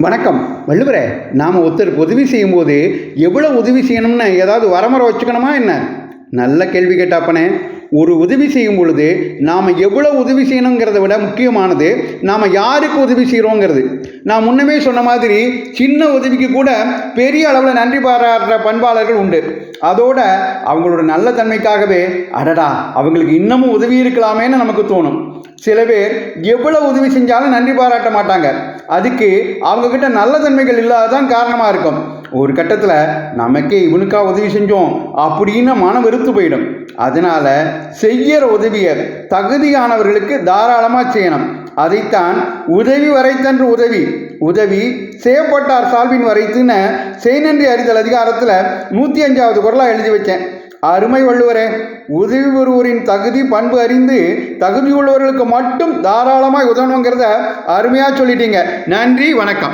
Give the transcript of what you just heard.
வணக்கம் வள்ளுவரே. நாம் ஒருத்தருக்கு உதவி செய்யும்போது எவ்வளோ உதவி செய்யணும்னு ஏதாவது வரமுறை வச்சுக்கணுமா என்ன? நல்ல கேள்வி கேட்டாப்பனே. ஒரு உதவி செய்யும் பொழுது நாம் எவ்வளோ உதவி செய்யணுங்கிறத விட முக்கியமானது நாம் யாருக்கு உதவி செய்கிறோங்கிறது. நான் முன்னமே சொன்ன மாதிரி சின்ன உதவிக்கு கூட பெரிய அளவில் நன்றி பாராட்டுற பண்பாளர்கள் உண்டு. அதோட அவங்களோட நல்ல தன்மைக்காகவே அடடா அவங்களுக்கு இன்னமும் உதவி இருக்கலாமேன்னு நமக்கு தோணும். சில பேர் எவ்வளவு உதவி செஞ்சாலும் நன்றி பாராட்ட மாட்டாங்க. அதுக்கு அவங்கக்கிட்ட நல்ல தன்மைகள் இல்லாததான் காரணமாக இருக்கும். ஒரு கட்டத்தில் நமக்கே இவனுக்கா உதவி செஞ்சோம் அப்படின்னு மனம் வெறுத்து போயிடும். அதனால் செய்கிற உதவியை தகுதியானவர்களுக்கு தாராளமாக செய்யணும். அதைத்தான் உதவி வரைத்தன்று உதவி செய்யப்பட்டார் சால்வின் வரைத்துன்னு செய்நன்றி அறிதல் அதிகாரத்தில் 105வது குறளாக எழுதி வச்சேன். அருமை வள்ளுவரே. உதவி பெறுவோரின் தகுதி பண்பு அறிந்து தகுதியுள்ளவர்களுக்கு மட்டும் தாராளமாக உதவணுங்கிறத அருமையாக சொல்லிட்டீங்க. நன்றி, வணக்கம்.